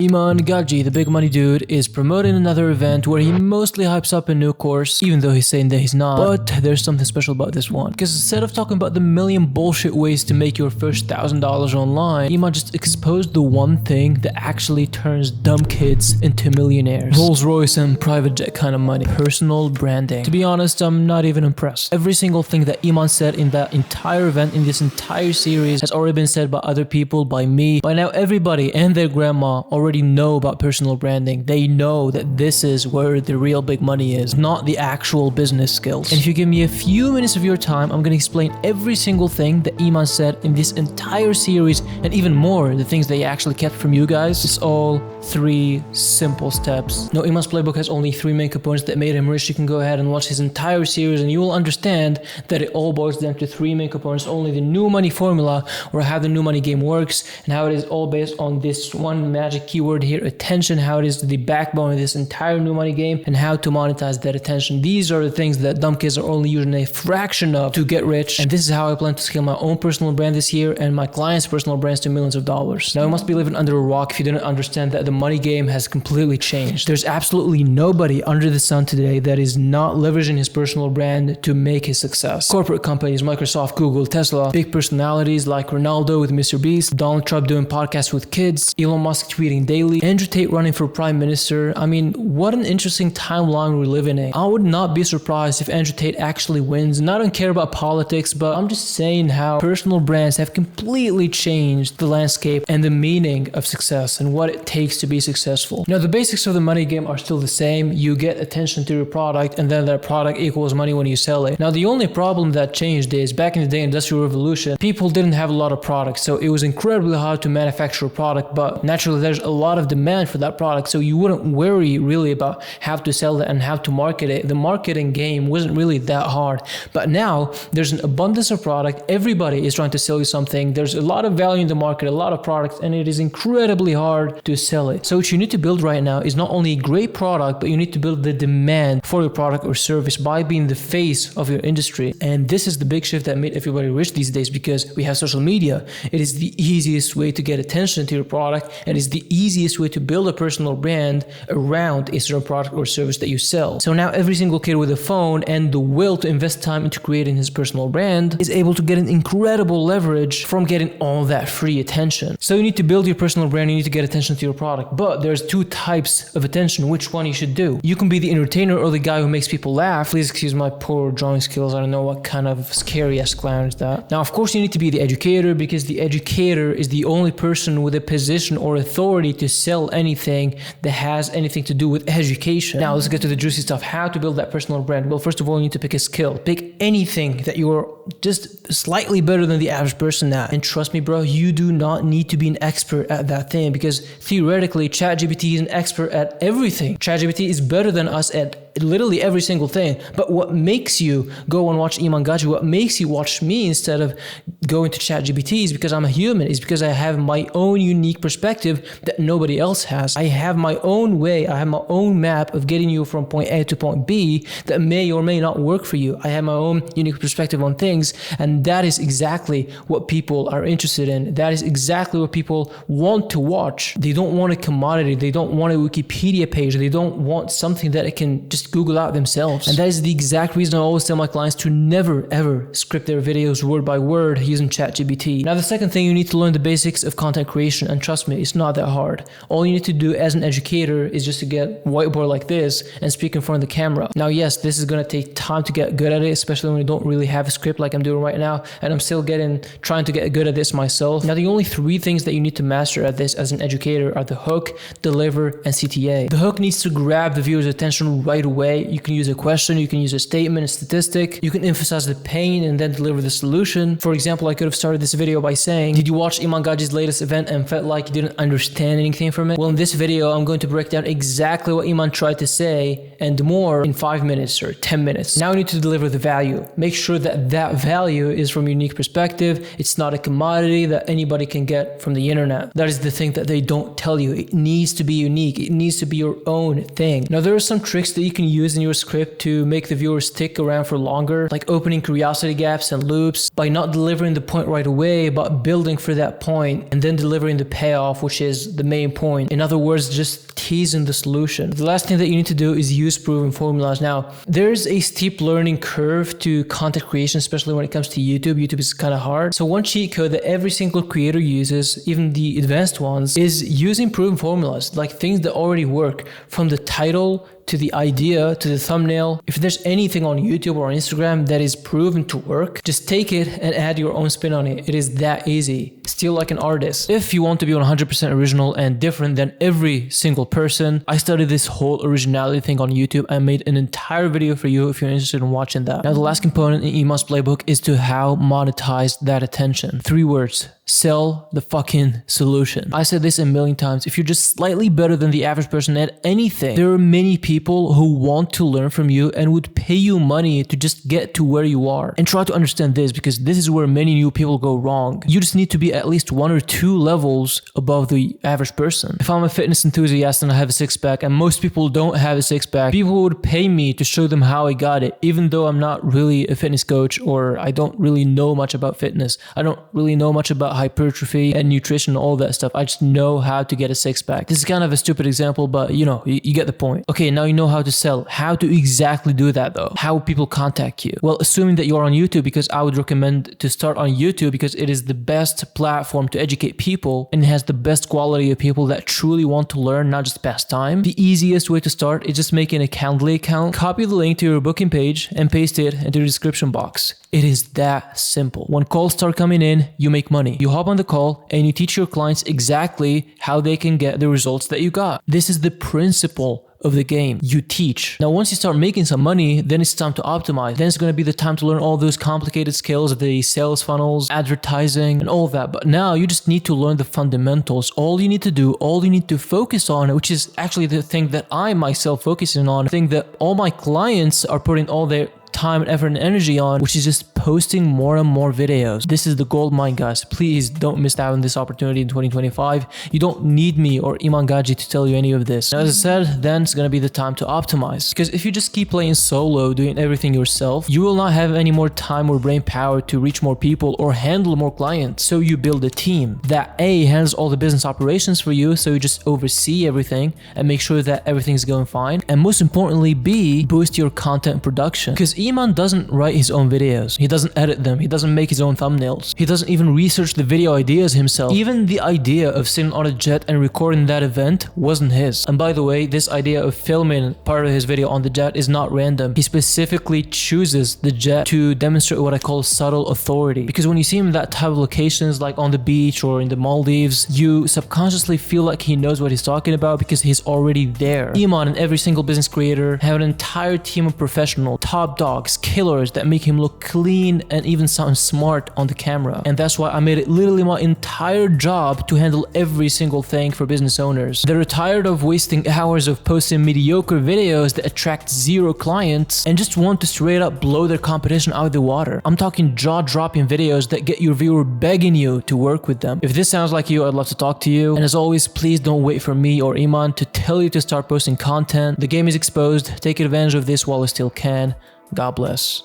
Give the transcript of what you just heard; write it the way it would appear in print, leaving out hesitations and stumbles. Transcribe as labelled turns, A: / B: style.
A: Iman Gadzhi, the big money dude, is promoting another event where he mostly hypes up a new course, even though he's saying that he's not. But there's something special about this one, because instead of talking about the million bullshit ways to make your first $1,000 online, Iman just exposed the one thing that actually turns dumb kids into millionaires. Rolls Royce and private jet kind of money. Personal branding. To be honest, I'm not even impressed. Every single thing that Iman said in that entire event, in this entire series, has already been said by other people, by me. By now, everybody and their grandma already know about personal branding. They know that this is where the real big money is, not the actual business skills. And if you give me a few minutes of your time, I'm gonna explain every single thing that Iman said in this entire series, and even more, the things they actually kept from you guys. It's all 3 simple steps. Now, Iman's playbook has only 3 main components that made him rich. You can go ahead and watch his entire series and you will understand that it all boils down to 3 main components, only the new money formula, or how the new money game works, and how it is all based on this one magic keyword here, attention, how it is the backbone of this entire new money game, and how to monetize that attention. These are the things that dumb kids are only using a fraction of to get rich, and this is how I plan to scale my own personal brand this year and my clients' personal brands to millions of dollars. Now, you must be living under a rock if you didn't understand that the money game has completely changed. There's absolutely nobody under the sun today that is not leveraging his personal brand to make his success. Corporate companies, Microsoft, Google, Tesla, big personalities like Ronaldo with Mr. Beast, Donald Trump doing podcasts with kids, Elon Musk tweeting daily, Andrew Tate running for prime minister. I mean, what an interesting timeline we're living in. I would not be surprised if Andrew Tate actually wins. And I don't care about politics, but I'm just saying how personal brands have completely changed the landscape and the meaning of success and what it takes to be successful. Now, the basics of the money game are still the same. You get attention to your product, and then that product equals money when you sell it. Now, the only problem that changed is back in the day, Industrial Revolution, people didn't have a lot of products, so it was incredibly hard to manufacture a product, but naturally there's a lot of demand for that product, so you wouldn't worry really about how to sell it and how to market it. The marketing game wasn't really that hard. But now there's an abundance of product. Everybody is trying to sell you something. There's a lot of value in the market, a lot of products, and it is incredibly hard to sell it. So what you need to build right now is not only a great product, but you need to build the demand for your product or service by being the face of your industry. And this is the big shift that made everybody rich these days, because we have social media. It is the easiest way to get attention to your product, and it's the easiest way to build a personal brand around a certain product or service that you sell. So now every single kid with a phone and the will to invest time into creating his personal brand is able to get an incredible leverage from getting all that free attention. So you need to build your personal brand, you need to get attention to your product, but there's 2 types of attention. Which one you should do? You can be the entertainer or the guy who makes people laugh. Please excuse my poor drawing skills. I don't know what kind of scary ass clown is that. Now, of course, you need to be the educator, because the educator is the only person with a position or authority to sell anything that has anything to do with education. Now, let's get to the juicy stuff. How to build that personal brand? Well, first of all, you need to pick a skill. Pick anything that you're just slightly better than the average person at. And trust me, bro, you do not need to be an expert at that thing, because theoretically, ChatGPT is an expert at everything. ChatGPT is better than us at literally every single thing. But what makes you go and watch Iman Gadzhi, what makes you watch me instead of going to ChatGPT, is because I'm a human. It's because I have my own unique perspective that nobody else has. I have my own way, I have my own map of getting you from point A to point B that may or may not work for you. I have my own unique perspective on things, and that is exactly what people are interested in. That is exactly what people want to watch. They don't want a commodity. They don't want a Wikipedia page. They don't want something that it can just Google out themselves. And that is the exact reason I always tell my clients to never ever script their videos word by word using ChatGPT. Now, the second thing, you need to learn the basics of content creation, and trust me, it's not that hard. All you need to do as an educator is just to get whiteboard like this and speak in front of the camera. Now, yes, this is going to take time to get good at it, especially when you don't really have a script like I'm doing right now, and I'm still trying to get good at this myself. Now, the only 3 things that you need to master at this as an educator are the hook, deliver, and CTA. The hook needs to grab the viewer's attention right away. You can use a question, you can use a statement, a statistic, you can emphasize the pain and then deliver the solution. For example, I could have started this video by saying, did you watch Iman Gadzhi's latest event and felt like you didn't understand anything from it? Well, in this video, I'm going to break down exactly what Iman tried to say and more in 5 minutes or 10 minutes. Now you need to deliver the value. value. Make sure that that value is from a unique perspective. It's not a commodity that anybody can get from the internet. That is the thing that they don't tell you. It needs to be unique. It needs to be your own thing. Now, there are some tricks that you can use in your script to make the viewers stick around for longer, like opening curiosity gaps and loops by not delivering the point right away, but building for that point and then delivering the payoff, which is the main point. In other words, just teasing the solution. The last thing that you need to do is use proven formulas. Now, there's a steep learning curve to content creation, especially when it comes to YouTube. YouTube is kind of hard. So one cheat code that every single creator uses, even the advanced ones, is using proven formulas, like things that already work, from the title to the idea, to the thumbnail. If there's anything on YouTube or on Instagram that is proven to work, just take it and add your own spin on it. It is that easy. Steal like an artist. If you want to be 100% original and different than every single person, I started this whole originality thing on YouTube. I made an entire video for you if you're interested in watching that. Now, the last component in Iman's playbook is to how monetize that attention. 3 words. Sell the fucking solution. I said this a million times. If you're just slightly better than the average person at anything, there are many people who want to learn from you and would pay you money to just get to where you are. And try to understand this, because this is where many new people go wrong. You just need to be at least 1 or 2 levels above the average person. If I'm a fitness enthusiast and I have a six-pack, and most people don't have a six-pack, people would pay me to show them how I got it, even though I'm not really a fitness coach, or I don't really know much about fitness. I don't really know much about hypertrophy and nutrition and all that stuff. I just know how to get a six-pack. This is kind of a stupid example, but you know, you get the point. Okay, now you know how to sell. How to exactly do that though? How will people contact you? Well, assuming that you're on YouTube, because I would recommend to start on YouTube because it is the best platform to educate people and it has the best quality of people that truly want to learn, not just pass time. The easiest way to start is just making a Calendly account, copy the link to your booking page and paste it into the description box. It is that simple. When calls start coming in, you make money. You hop on the call and you teach your clients exactly how they can get the results that you got. This is the principle of the game. You teach. Now, once you start making some money, then it's time to optimize. Then it's going to be the time to learn all those complicated skills, the sales funnels, advertising, and all that. But now you just need to learn the fundamentals. All you need to do, all you need to focus on, which is actually the thing that I myself focusing on, the thing that all my clients are putting all their time and effort and energy on, which is just posting more and more videos. This is the gold mine, guys. Please don't miss out on this opportunity in 2025. You don't need me or Iman Gadzhi to tell you any of this. Now, as I said, then it's gonna be the time to optimize, because if you just keep playing solo, doing everything yourself, you will not have any more time or brain power to reach more people or handle more clients. So you build a team that A, handles all the business operations for you, so you just oversee everything and make sure that everything's going fine, and most importantly, B, boost your content production, because Iman doesn't write his own videos. He doesn't edit them. He doesn't make his own thumbnails. He doesn't even research the video ideas himself. Even the idea of sitting on a jet and recording that event wasn't his. And by the way, this idea of filming part of his video on the jet is not random. He specifically chooses the jet to demonstrate what I call subtle authority. Because when you see him in that type of locations, like on the beach or in the Maldives, you subconsciously feel like he knows what he's talking about because he's already there. Iman and every single business creator have an entire team of professional, top dogs, killers that make him look clean and even sound smart on the camera. And that's why I made it literally my entire job to handle every single thing for business owners. They're tired of wasting hours of posting mediocre videos that attract 0 clients and just want to straight up blow their competition out of the water. I'm talking jaw-dropping videos that get your viewer begging you to work with them. If this sounds like you, I'd love to talk to you. And as always, please don't wait for me or Iman to tell you to start posting content. The game is exposed. Take advantage of this while you still can. God bless.